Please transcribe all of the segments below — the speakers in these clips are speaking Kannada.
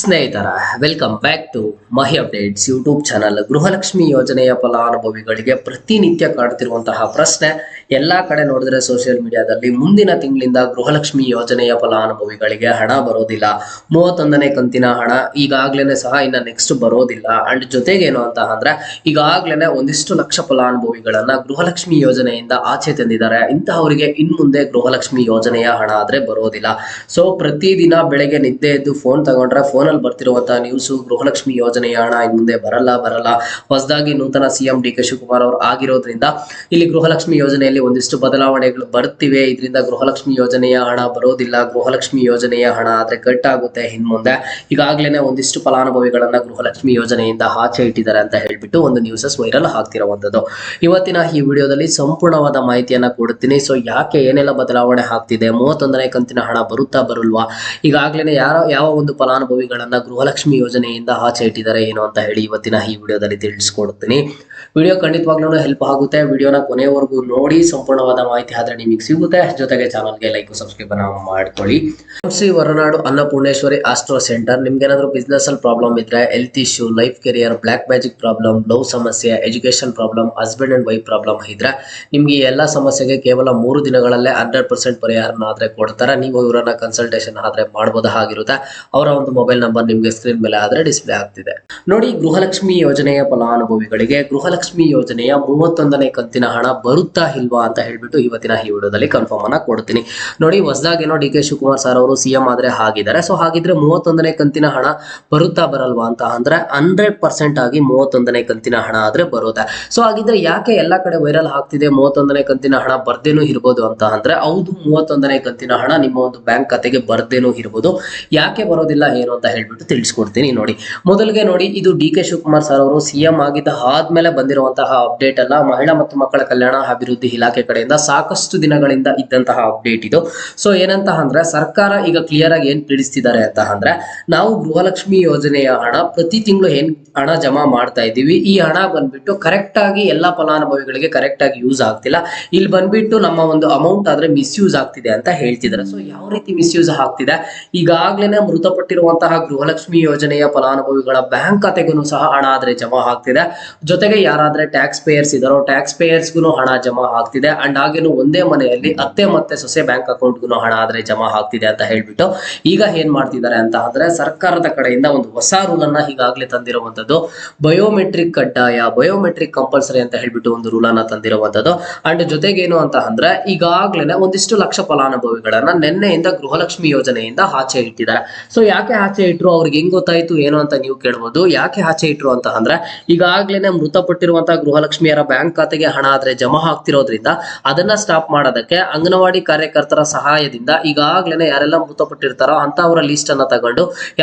ಸ್ನೇಹಿತರ welcome back to my updates YouTube channel. Gruhalakshmi ಯೋಜನೆಯ ಫಲಾನುಭವಿಗಳಿಗೆ ಪ್ರತಿನಿತ್ಯ ಕಾಡುತ್ತಿರುವಂತಹ ಪ್ರಶ್ನೆ, ಎಲ್ಲಾ ಕಡೆ ನೋಡಿದ್ರೆ ಸೋಷಿಯಲ್ ಮೀಡಿಯಾದಲ್ಲಿ ಮುಂದಿನ ತಿಂಗಳಿಂದ ಗೃಹಲಕ್ಷ್ಮಿ ಯೋಜನೆಯ ಫಲಾನುಭವಿಗಳಿಗೆ ಹಣ ಬರೋದಿಲ್ಲ, 31ನೇ ಕಂತಿನ ಹಣ ಈಗಾಗ್ಲೇನೆ ಸಹ ಇನ್ನ ನೆಕ್ಸ್ಟ್ ಬರೋದಿಲ್ಲ. ಅಂಡ್ ಜೊತೆಗೆ ಏನು ಅಂತ ಅಂದ್ರೆ ಈಗಾಗ್ಲೇನೆ ಒಂದಿಷ್ಟು ಲಕ್ಷ ಫಲಾನುಭವಿಗಳನ್ನ ಗೃಹಲಕ್ಷ್ಮಿ ಯೋಜನೆಯಿಂದ ಆಚೆ ತಂದಿದ್ದಾರೆ. ಇಂತಹವರಿಗೆ ಇನ್ ಮುಂದೆ ಗೃಹಲಕ್ಷ್ಮಿ ಯೋಜನೆಯ ಹಣ ಆದ್ರೆ ಬರೋದಿಲ್ಲ. ಸೊ ಪ್ರತಿದಿನ ಬೆಳಗ್ಗೆ ನಿದ್ದೆ ಎದ್ದು ಫೋನ್ ತಗೊಂಡ್ರೆ ಫೋನಲ್ಲಿ ಬರ್ತಿರುವಂತಹ ನ್ಯೂಸ್, ಗೃಹಲಕ್ಷ್ಮಿ ಯೋಜನೆಯ ಹಣ ಇನ್ ಮುಂದೆ ಬರಲ್ಲ. ಹೊಸದಾಗಿ ನೂತನ ಸಿಎಂ ಡಿ ಕೆ ಶಿವಕುಮಾರ್ ಅವರು ಆಗಿರೋದ್ರಿಂದ ಇಲ್ಲಿ ಗೃಹಲಕ್ಷ್ಮಿ ಯೋಜನೆಯಲ್ಲಿ ಒಂದಿಷ್ಟು ಬದಲಾವಣೆಗಳು ಬರ್ತಿವೆ. ಇದರಿಂದ ಗೃಹಲಕ್ಷ್ಮಿ ಯೋಜನೆಯ ಹಣ ಬರೋದಿಲ್ಲ, ಗೃಹಲಕ್ಷ್ಮಿ ಯೋಜನೆಯ ಹಣ ಆದ್ರೆ ಕಟ್ ಆಗುತ್ತೆ ಇನ್ ಮುಂದೆ. ಈಗಾಗಲೇ ಒಂದಿಷ್ಟು ಫಲಾನುಭವಿಗಳನ್ನ ಗೃಹಲಕ್ಷ್ಮಿ ಯೋಜನೆಯಿಂದ ಆಚೆ ಇಟ್ಟಿದ್ದಾರೆ ಅಂತ ಹೇಳ್ಬಿಟ್ಟು ಒಂದು ನ್ಯೂಸಸ್ ವೈರಲ್ ಆಗ್ತಿರುವಂತದ್ದು. ಇವತ್ತಿನ ಈ ವಿಡಿಯೋದಲ್ಲಿ ಸಂಪೂರ್ಣವಾದ ಮಾಹಿತಿಯನ್ನ ಕೊಡುತ್ತೀನಿ. ಸೊ ಯಾಕೆ ಏನೆಲ್ಲ ಬದಲಾವಣೆ ಆಗ್ತಿದೆ, 31ನೇ ಕಂತಿನ ಹಣ ಬರುತ್ತಾ ಬರಲ್ವಾ, ಈಗಾಗಲೇ ಯಾವ ಒಂದು ಫಲಾನುಭವಿಗಳನ್ನ ಗೃಹಲಕ್ಷ್ಮಿ ಯೋಜನೆಯಿಂದ ಆಚೆ ಇಟ್ಟಿದ್ದಾರೆ ಏನು ಅಂತ ಹೇಳಿ ಇವತ್ತಿನ ಈ ವಿಡಿಯೋದಲ್ಲಿ ತಿಳಿಸ್ಕೊಡ್ತೀನಿ. ವಿಡಿಯೋ ಖಂಡಿತವಾಗ್ಲೂ ಹೆಲ್ಪ್ ಆಗುತ್ತೆ. ವಿಡಿಯೋನ ಕೊನೆವರೆಗೂ ನೋಡಿ, ಸಂಪೂರ್ಣವಾದ ಮಾಹಿತಿ ಆದ್ರೆ ನಿಮಗೆ ಸಿಗುತ್ತೆ. ಜೊತೆಗೆ ಚಾನಲ್ಗೆ ಲೈಕ್ ಸಬ್ಸ್ಕ್ರೈಬ್ ಮಾಡ್ಕೊಳ್ಳಿ. Shri Horanadu Annapoorneshwari astro centre. ನಿಮ್ಗೆ ಏನಾದ್ರು ಬಿಸ್ನೆಸ್ ಅಲ್ಲಿ ಪ್ರಾಬ್ಲಮ್ ಇದ್ರೆ, health issue, life career, black magic problem, love ಸಮಸ್ಯೆ, education problem, husband and wife problem ಇದ್ರೆ ನಿಮ್ಗೆ ಎಲ್ಲ ಸಮಸ್ಯೆಗೆ ಕೇವಲ 3 ದಿನಗಳಲ್ಲೇ 100% ಪರಿಹಾರನ ಆದ್ರೆ ಕೊಡ್ತಾರೆ. ನೀವು ಇವರನ್ನ ಕನ್ಸಲ್ಟೇಷನ್ ಆದ್ರೆ ಮಾಡಬಹುದಾಗಿರುತ್ತೆ. ಅವರ ಒಂದು ಮೊಬೈಲ್ ನಂಬರ್ ನಿಮ್ಗೆ ಸ್ಕ್ರೀನ್ ಮೇಲೆ ಆದ್ರೆ ಡಿಸ್ಪ್ಲೇ ಆಗ್ತಿದೆ ನೋಡಿ. ಗೃಹಲಕ್ಷ್ಮಿ ಯೋಜನೆಯ ಫಲಾನುಭವಿಗಳಿಗೆ ಗೃಹಲಕ್ಷ್ಮಿ ಯೋಜನೆಯ 31ನೇ ಕಂತಿನ ಹಣ ಬರುತ್ತಾ ಇಲ್ವಾ ಅಂತ ಹೇಳ್ಬಿಟ್ಟು ಇವತ್ತಿನ ಈ ವಿಡಿಯೋದಲ್ಲಿ ಕನ್ಫರ್ಮ್ ಅನ್ನ ಕೊಡ್ತೀನಿ ನೋಡಿ. ಹೊಸದಾಗೇನೋ ಡಿ ಕೆ ಶಿವಕುಮಾರ್ ಸರ್ ಅವರು ಸಿಎಂ ಆದ್ರೆ ಆಗಿದ್ದಾರೆ. ಸೊ ಹಾಗಿದ್ರೆ 31ನೇ ಕಂತಿನ ಹಣ ಬರುತ್ತಾ ಬರಲ್ವಾ ಅಂತ ಅಂದ್ರೆ 100% ಆಗಿ 31ನೇ ಕಂತಿನ ಹಣ ಆದ್ರೆ ಬರುತ್ತೆ. ಸೊ ಹಾಗಿದ್ರೆ ಯಾಕೆ ಎಲ್ಲಾ ಕಡೆ ವೈರಲ್ ಆಗ್ತಿದೆ 31ನೇ ಕಂತಿನ ಹಣ ಬರ್ದೇನೂ ಇರ್ಬೋದು ಅಂತ ಅಂದ್ರೆ, ಹೌದು 31ನೇ ಕಂತಿನ ಹಣ ನಿಮ್ಮ ಒಂದು ಬ್ಯಾಂಕ್ ಖಾತೆಗೆ ಬರ್ದೇನೂ ಇರ್ಬೋದು. ಯಾಕೆ ಬರೋದಿಲ್ಲ ಏನು ಅಂತ ಹೇಳ್ಬಿಟ್ಟು ತಿಳಿಸ್ಕೊಡ್ತೀನಿ ನೋಡಿ. ಮೊದಲಿಗೆ ನೋಡಿ, ಇದು ಡಿ ಕೆ ಶಿವಕುಮಾರ್ ಸರ್ ಅವರು ಸಿಎಂ ಆಗಿದ್ದ ಆದ್ಮೇಲೆ ಬಂದಿರುವಂತಹ ಅಪ್ಡೇಟ್ ಅಲ್ಲ. ಮಹಿಳಾ ಮತ್ತು ಮಕ್ಕಳ ಕಲ್ಯಾಣ ಅಭಿವೃದ್ಧಿ ಇಲಾಖೆ ಕಡೆಯಿಂದ ಸಾಕಷ್ಟು ದಿನಗಳಿಂದ ಇದ್ದಂತಹ ಅಪ್ಡೇಟ್ ಇದು. ಸೊ ಏನಂತ ಅಂದ್ರೆ, ಸರ್ಕಾರ ಈಗ ಕ್ಲಿಯರ್ ಆಗಿ ಏನ್ ತಿಳಿಸ್ತಿದ್ದಾರೆ ಅಂತ ಅಂದ್ರೆ, ನಾವು ಗೃಹಲಕ್ಷ್ಮಿ ಯೋಜನೆಯ ಹಣ ಪ್ರತಿ ತಿಂಗಳು ಏನ್ ಹಣ ಜಮಾ ಮಾಡ್ತಾ ಇದ್ದೀವಿ, ಈ ಹಣ ಬಂದ್ಬಿಟ್ಟು ಕರೆಕ್ಟ್ ಆಗಿ ಎಲ್ಲಾ ಫಲಾನುಭವಿಗಳಿಗೆ ಕರೆಕ್ಟ್ ಆಗಿ ಯೂಸ್ ಆಗ್ತಿಲ್ಲ. ಇಲ್ಲಿ ಬಂದ್ಬಿಟ್ಟು ನಮ್ಮ ಒಂದು ಅಮೌಂಟ್ ಆದ್ರೆ ಮಿಸ್ಯೂಸ್ ಆಗ್ತಿದೆ ಅಂತ ಹೇಳ್ತಿದ್ದಾರೆ. ಸೊ ಯಾವ ರೀತಿ ಮಿಸ್ಯೂಸ್ ಆಗ್ತಿದೆ, ಈಗಾಗ್ಲೇನೆ ಮೃತಪಟ್ಟಿರುವಂತಹ ಗೃಹಲಕ್ಷ್ಮಿ ಯೋಜನೆಯ ಫಲಾನುಭವಿಗಳ ಬ್ಯಾಂಕ್ ಖಾತೆಗೂ ಸಹ ಹಣ ಆದ್ರೆ ಜಮಾ ಆಗ್ತಿದೆ. ಜೊತೆಗೆ ಯಾರಾದ್ರೆ ಟ್ಯಾಕ್ಸ್ ಪೇಯರ್ಸ್ ಇದಾರೋ ಟ್ಯಾಕ್ಸ್ ಪೇಯರ್ಸ್ಗೂ ಹಣ ಜಮಾ ಆಗ್ತಿದೆ. ಅಂಡ್ ಹಾಗೇನು ಒಂದೇ ಮನೆಯಲ್ಲಿ ಅತ್ತೆ ಮತ್ತೆ ಸೊಸೆ ಬ್ಯಾಂಕ್ ಅಕೌಂಟ್ಗೂ ಹಣ ಆದ್ರೆ ಜಮಾ ಆಗ್ತಿದೆ ಅಂತ ಹೇಳ್ಬಿಟ್ಟು ಈಗ ಏನ್ ಮಾಡ್ತಿದ್ದಾರೆ ಅಂತ ಅಂದ್ರೆ, ಸರ್ಕಾರದ ಕಡೆಯಿಂದ ಒಂದು ಹೊಸ ರೂಲ್ ಅನ್ನ ಈಗಾಗಲೇ ತಂದಿರುವಂತದ್ದು. ಬಯೋಮೆಟ್ರಿಕ್ ಕಡ್ಡಾಯ, ಬಯೋಮೆಟ್ರಿಕ್ ಕಂಪಲ್ಸರಿ ಅಂತ ಹೇಳ್ಬಿಟ್ಟು ಒಂದು ರೂಲ್ ಅನ್ನ ತಂದಿರುವಂತದ್ದು. ಅಂಡ್ ಜೊತೆಗೆ ಏನು ಅಂತ ಅಂದ್ರೆ, ಈಗಾಗ್ಲೇನೆ ಒಂದಿಷ್ಟು ಲಕ್ಷ ಫಲಾನುಭವಿಗಳನ್ನ ನಿನ್ನೆಯಿಂದ ಗೃಹಲಕ್ಷ್ಮಿ ಯೋಜನೆಯಿಂದ ಆಚೆ ಇಟ್ಟಿದ್ದಾರೆ. ಸೊ ಯಾಕೆ ಆಚೆ ಇಟ್ರು, ಅವ್ರಿಗೆ ಹೆಂಗ್ ಗೊತ್ತಾಯ್ತು ಏನು ಅಂತ ನೀವು ಕೇಳ್ಬೋದು. ಯಾಕೆ ಆಚೆ ಇಟ್ರು ಅಂತ ಅಂದ್ರೆ, ಈಗಾಗ್ಲೇನೆ ಮೃತಪಟ್ಟಿರುವಂತಹ ಗೃಹಲಕ್ಷ್ಮಿಯರ ಬ್ಯಾಂಕ್ ಖಾತೆಗೆ ಹಣ ಆದ್ರೆ ಜಮಾ ಆಗ್ತಿರೋದ್ರಿಂದ ಅದನ್ನ ಸ್ಟಾಪ್ ಮಾಡೋದಕ್ಕೆ ಅಂಗನವಾಡಿ ಕಾರ್ಯಕರ್ತರ ಸಹಾಯದಿಂದ ಈಗಾಗ್ಲೇನೆ ಯಾರೆಲ್ಲ ಮೃತಪಟ್ಟಿರ್ತಾರೋ ಅಂತವರ ಲಿಸ್ಟ್ ಅನ್ನ ತಗೊಂಡು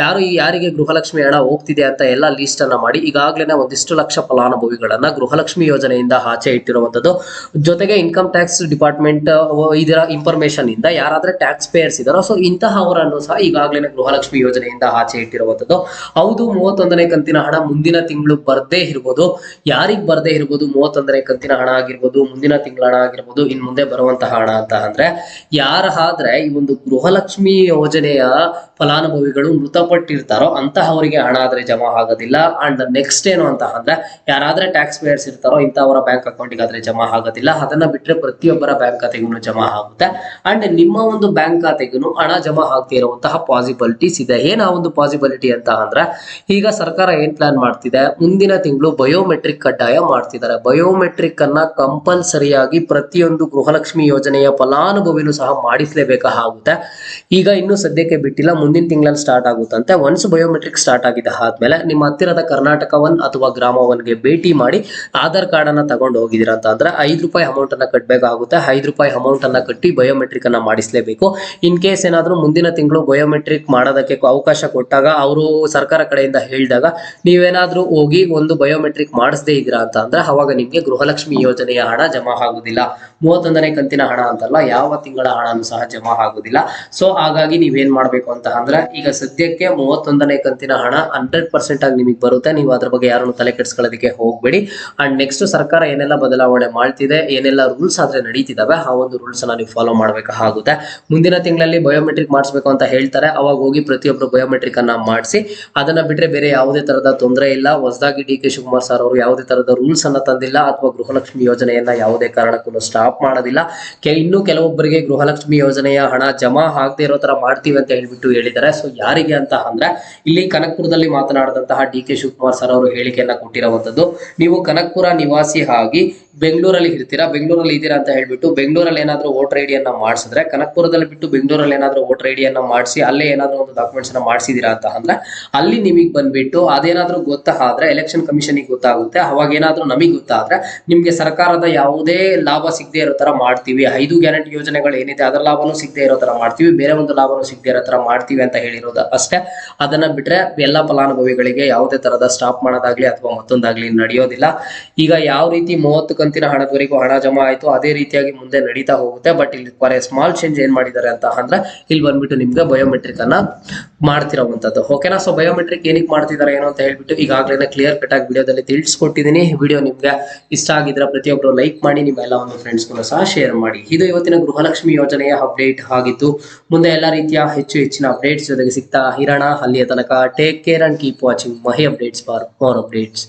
ಯಾರಿಗೆ ಗೃಹಲಕ್ಷ್ಮಿ ಹಣ ಹೋಗ್ತಿದೆ ಅಂತ ಎಲ್ಲ ಲಿಸ್ಟ್ ಅನ್ನ ಮಾಡಿ ಈಗಾಗ್ಲೇನೆ ಒಂದಿಷ್ಟು ಲಕ್ಷ ಫಲಾನುಭವಿಗಳನ್ನ ಗೃಹಲಕ್ಷ್ಮಿ ಯೋಜನೆಯಿಂದ ಆಚೆ ಇಟ್ಟಿರುವಂತದ್ದು. ಜೊತೆಗೆ ಇನ್ಕಮ್ ಟ್ಯಾಕ್ಸ್ ಡಿಪಾರ್ಟ್ಮೆಂಟ್ ಇದರ ಇನ್ಫಾರ್ಮೇಶನ್ ಇಂದ ಯಾರಾದ್ರೆ ಟ್ಯಾಕ್ಸ್ ಪೇಯರ್ಸ್ ಇದಾರೋ ಸೊ ಇಂತಹವರನ್ನು ಸಹ ಈಗಾಗಲೇ ಗೃಹಲಕ್ಷ್ಮಿ ಯೋಜನೆಯಿಂದ ಆಚೆ ಇಟ್ಟಿರುವಂತದ್ದು. ಹೌದು 31ನೇ ಕಂತಿನ ಹಣ ಮುಂದಿನ ತಿಂಗಳು ಬರ್ದೇ ಇರ್ಬೋದು. ಯಾರಿಗ್ ಬರ್ದೇ ಇರ್ಬೋದು, 31ನೇ ಕಂತಿನ ಹಣ ಆಗಿರ್ಬೋದು, ಮುಂದಿನ ತಿಂಗಳ ಹಣ ಆಗಿರ್ಬೋದು, ಇನ್ ಮುಂದೆ ಬರುವಂತಹ ಹಣ ಅಂತ ಅಂದ್ರೆ, ಯಾರಾದ್ರೆ ಈ ಒಂದು ಗೃಹಲಕ್ಷ್ಮಿ ಯೋಜನೆಯ ಫಲಾನುಭವಿಗಳು ಮೃತಪಟ್ಟಿರ್ತಾರೋ ಅಂತಹವರಿಗೆ ಹಣ ಆದ್ರೆ ಜಮಾ ಆಗೋದಿಲ್ಲ. ಅಂಡ್ ನೆಕ್ಸ್ಟ್ ಏನು ಅಂತ ಅಂದ್ರೆ, ಯಾರಾದ್ರೆ ಟ್ಯಾಕ್ಸ್ ಪೇಯರ್ಸ್ ಇರ್ತಾರೋ ಇಂತಹವರ ಬ್ಯಾಂಕ್ ಅಕೌಂಟ್ಗೆ ಆದ್ರೆ ಜಮಾ ಆಗೋದಿಲ್ಲ. ಅದನ್ನ ಬಿಟ್ರೆ ಪ್ರತಿಯೊಬ್ಬರ ಬ್ಯಾಂಕ್ ಖಾತೆಗೂ ಜಮಾ ಆಗುತ್ತೆ. ಅಂಡ್ ನಿಮ್ಮ ಒಂದು ಬ್ಯಾಂಕ್ ಖಾತೆಗೂ ಹಣ ಜಮಾ ಆಗ್ತಾ ಇರುವಂತಹ ಪಾಸಿಬಿಲಿಟೀಸ್ ಇದೆ. ಏನ ಒಂದು ಪಾಸಿಬಿಲಿಟಿ ಅಂತ ಅಂದ್ರೆ, ಈಗ ಸರ್ಕಾರ ಏನ್ ಪ್ಲಾನ್ ಮಾಡ್ತಿದೆ, ಮುಂದಿನ ತಿಂಗಳು ಬಯೋಮೆಟ್ರಿಕ್ ಕಡ್ಡಾಯ ಮಾಡ್ತಿದ್ದಾರೆ. ಬಯೋಮೆಟ್ರಿಕ್ ಅನ್ನ ಕಂಪಲ್ಸರಿಯಾಗಿ ಪ್ರತಿಯೊಂದು ಗೃಹಲಕ್ಷ್ಮಿ ಯೋಜನೆಯ ಫಲಾನುಭವಿನೂ ಸಹ ಮಾಡಿಸಲೇಬೇಕಾಗುತ್ತೆ. ಈಗ ಇನ್ನು ಸದ್ಯಕ್ಕೆ ಬಿಟ್ಟಿಲ್ಲ, ಮುಂದಿನ ತಿಂಗಳಲ್ಲಿ ಸ್ಟಾರ್ಟ್ ಆಗುತ್ತಂತೆ. ಒನ್ಸ್ ಬಯೋಮೆಟ್ರಿಕ್ ಸ್ಟಾರ್ಟ್ ಆಗಿದೆ ಆದ್ಮೇಲೆ ನಿಮ್ಮ ಹತ್ತಿರದ ಕರ್ನಾಟಕ ಒನ್ ಅಥವಾ ಗ್ರಾಮ ಒನ್ಗೆ ಭೇಟಿ ಮಾಡಿ ಆಧಾರ್ ಕಾರ್ಡ್ ಅನ್ನ ತಗೊಂಡು ಹೋಗಿದ್ದೀರಾ ಅಂತ ಅಂದ್ರೆ ₹5 ಅಮೌಂಟ್ ಅನ್ನ ಕಟ್ಟಬೇಕಾಗುತ್ತೆ. ₹5 ಅಮೌಂಟ್ ಅನ್ನ ಕಟ್ಟಿ ಬಯೋಮೆಟ್ರಿಕ್ ಅನ್ನ ಮಾಡಿಸಲೇಬೇಕು. ಇನ್ ಕೇಸ್ ಏನಾದ್ರೂ ಮುಂದಿನ ತಿಂಗಳು ಬಯೋಮೆಟ್ರಿಕ್ ಮಾಡೋದಕ್ಕೆ ಅವಕಾಶ ಕೊಟ್ಟಾಗ, ಅವರು ಸರ್ಕಾರ ಕಡೆಯಿಂದ ಹೇಳಿದಾಗ ನೀವೇನಾದ್ರೂ ಹೋಗಿ ಒಂದು ಬಯೋಮೆಟ್ರಿಕ್ ಮಾಡಿಸದೇ ಇದ್ದೀರಾ ಅಂತ ಅಂದ್ರೆ, ಅವಾಗ ನಿಮ್ಗೆ ಗೃಹಲಕ್ಷ್ಮಿ ಯೋಜನೆಯ ಹಣ ಜಮಾ ಆಗುದಿಲ್ಲ. 31ನೇ ಕಂತಿನ ಹಣ ಅಂತಲ್ಲ, ಯಾವ ತಿಂಗಳ ಹಣನೂ ಸಹ ಜಮಾ ಆಗುದಿಲ್ಲ. ಸೊ ಹಾಗಾಗಿ ನೀವೇನ್ ಮಾಡ್ಬೇಕು ಅಂತ ಅಂದ್ರೆ, ಈಗ ಸದ್ಯಕ್ಕೆ 31ನೇ ಕಂತಿನ ಹಣ 100% ಆಗಿ ನಿಮಗೆ ಬರುತ್ತೆ. ನೀವು ಅದ್ರ ಬಗ್ಗೆ ಯಾರನ್ನು ತಲೆ ಕೆಡಿಸ್ಕೊಳ್ಳೋದಕ್ಕೆ ಹೋಗ್ಬೇಡಿ. ಅಂಡ್ ನೆಕ್ಸ್ಟ್ ಸರ್ಕಾರ ಏನೆಲ್ಲ ಬದಲಾವಣೆ ಮಾಡ್ತಿದೆ, ಏನೆಲ್ಲ ರೂಲ್ಸ್ ಆದ್ರೆ ನಡೀತಿದಾವೆ, ಆ ಒಂದು ರೂಲ್ಸ್ ಅನ್ನ ನೀವು ಫಾಲೋ ಮಾಡ್ಬೇಕಾಗುತ್ತೆ. ಮುಂದಿನ ತಿಂಗಳಲ್ಲಿ ಬಯೋಮೆಟ್ರಿಕ್ ಮಾಡಿಸ್ಬೇಕು ಅಂತ ಹೇಳ್ತಾರೆ. ಅವಾಗ ಹೋಗಿ ಪ್ರತಿಯೊಬ್ಬರು ಬಯೋಮೆಟ್ರಿಕ್ ಬಯೋಮೆಟ್ರಿಕ್ ಅನ್ನ ಮಾಡಿಸಿ. ಅದನ್ನ ಬಿಟ್ರೆ ಬೇರೆ ಯಾವುದೇ ತರದ ತೊಂದರೆ ಇಲ್ಲ. ಹೊಸದಾಗಿ ಡಿ ಕೆ ಶಿವಕುಮಾರ್ ಸರ್ ಅವರು ಯಾವುದೇ ತರದ ರೂಲ್ಸ್ ಅನ್ನ ತಂದಿಲ್ಲ ಅಥವಾ ಗೃಹಲಕ್ಷ್ಮಿ ಯೋಜನೆಯನ್ನ ಯಾವುದೇ ಕಾರಣಕ್ಕೂ ಸ್ಟಾಪ್ ಮಾಡೋದಿಲ್ಲ. ಇನ್ನು ಕೆಲವೊಬ್ಬರಿಗೆ ಗೃಹಲಕ್ಷ್ಮಿ ಯೋಜನೆಯ ಹಣ ಜಮಾ ಆಗದೆ ಇರೋ ತರ ಮಾಡ್ತೀವಿ ಅಂತ ಹೇಳ್ಬಿಟ್ಟು ಹೇಳಿದ್ದಾರೆ. ಸೊ ಯಾರಿಗೆ ಅಂತ ಅಂದ್ರೆ ಇಲ್ಲಿ ಕನಕಪುರದಲ್ಲಿ ಮಾತನಾಡಿದಂತಹ ಡಿ ಕೆ ಶಿವಕುಮಾರ್ ಸರ್ ಅವರು ಹೇಳಿಕೆಯನ್ನ ಕೊಟ್ಟಿರುವಂತದ್ದು, ನೀವು ಕನಕಪುರ ನಿವಾಸಿ ಆಗಿ ಬೆಂಗಳೂರಲ್ಲಿ ಇರ್ತೀರಾ, ಬೆಂಗಳೂರಲ್ಲಿ ಇದ್ದೀರಾ ಅಂತ ಹೇಳ್ಬಿಟ್ಟು ಬೆಂಗಳೂರಲ್ಲಿ ಏನಾದ್ರೂ ವೋಟರ್ ಐಡಿಯನ್ನ ಮಾಡಿಸಿದ್ರೆ, ಕನಕಪುರದಲ್ಲಿ ಬಿಟ್ಟು ಬೆಂಗಳೂರಲ್ಲಿ ಏನಾದ್ರೂ ವೋಟರ್ ಐಡಿಯನ್ನ ಮಾಡಿಸಿ ಅಲ್ಲೇ ಏನಾದ್ರೂ ಒಂದು ಡಾಕ್ಯುಮೆಂಟ್ಸ್ ಅನ್ನ ಮಾಡಿಸಿದೀರಾ ಅಂತ ಅಂದ್ರೆ ಅಲ್ಲಿ ನಿಮಗೆ ಬಂದ್ಬಿಟ್ಟು ಅದೇನಾದ್ರೂ ಗೊತ್ತಾದ್ರೆ ಎಲೆಕ್ಷನ್ ಕಮಿಷನ್ ಗೊತ್ತಾಗುತ್ತೆ. ಅವಾಗ ಏನಾದ್ರೂ ನಮಗೆ ಗೊತ್ತಾದ್ರೆ ನಿಮ್ಗೆ ಸರ್ಕಾರದ ಯಾವುದೇ ಲಾಭ ಸಿಗದೆ ಇರೋ ತರ ಮಾಡ್ತೀವಿ, 5 ಗ್ಯಾರಂಟಿ ಯೋಜನೆಗಳು ಏನಿದೆ ಅದರ ಲಾಭನೂ ಸಿಗದೆ ಇರೋ ತರ ಮಾಡ್ತೀವಿ, ಬೇರೆ ಒಂದು ಲಾಭನೂ ಸಿಗದೆ ಇರೋ ತರ ಮಾಡ್ತೀವಿ ಅಂತ ಹೇಳಿರೋದು ಅಷ್ಟೇ. ಅದನ್ನ ಬಿಟ್ರೆ ಎಲ್ಲ ಫಲಾನುಭವಿಗಳಿಗೆ ಯಾವುದೇ ತರದ ಸ್ಟಾಪ್ ಮಾಡೋದಾಗ್ಲಿ ಅಥವಾ ಮತ್ತೊಂದಾಗ್ಲಿ ನಡೆಯೋದಿಲ್ಲ. ಈಗ ಯಾವ ರೀತಿ 30 ಕಂತಿನ ಹಣದವರೆಗೂ ಹಣ ಜಮಾ ಆಯ್ತು ಅದೇ ರೀತಿಯಾಗಿ ಮುಂದೆ ನಡೀತಾ ಹೋಗುತ್ತೆ. ಬಟ್ ಇಲ್ಲಿ ಸ್ಮಾಲ್ ಚೇಂಜ್ ಏನ್ ಮಾಡಿದ್ದಾರೆ ಅಂತ ಅಂದ್ರೆ ಇಲ್ಲಿ ಬಂದ್ಬಿಟ್ಟು ನಿಮ್ಗೆ ಬಯೋಮೆಟ್ರಿಕ್ ಅನ್ನ ಮಾಡ್ತಿರೋವಂಥದ್ದು. ಓಕೆನಾ? ಸೊ ಬಯೋಮೆಟ್ರಿಕ್ ಏನಕ್ಕೆ ಮಾಡ್ತಿದ್ದಾರೆ ಏನು ಅಂತ ಹೇಳ್ಬಿಟ್ಟು ಈಗಾಗಲೇ ಕ್ಲಿಯರ್ ಕಟ್ ಆಗಿ ವಿಡಿಯೋದಲ್ಲಿ ತಿಳಿಸ್ಕೊಟ್ಟಿದ್ದೀನಿ. ವಿಡಿಯೋ ನಿಮ್ಗೆ ಇಷ್ಟ ಆಗಿದ್ರೆ ಪ್ರತಿಯೊಬ್ಬರು ಲೈಕ್ ಮಾಡಿ, ನಿಮ್ಮ ಎಲ್ಲ ಒಂದು ಫ್ರೆಂಡ್ಸ್ಗೂ ಸಹ ಶೇರ್ ಮಾಡಿ. ಇದು ಇವತ್ತಿನ ಗೃಹಲಕ್ಷ್ಮಿ ಯೋಜನೆಯ ಅಪ್ಡೇಟ್ ಆಗಿತ್ತು. ಮುಂದೆ ಎಲ್ಲ ರೀತಿಯ ಹೆಚ್ಚಿನ ಅಪ್ಡೇಟ್ಸ್ ಜೊತೆಗೆ ಸಿಗ್ತಾ ಇರೋಣ. ಅಲ್ಲಿಯ ತನಕ take care and keep watching Mahi updates for more updates.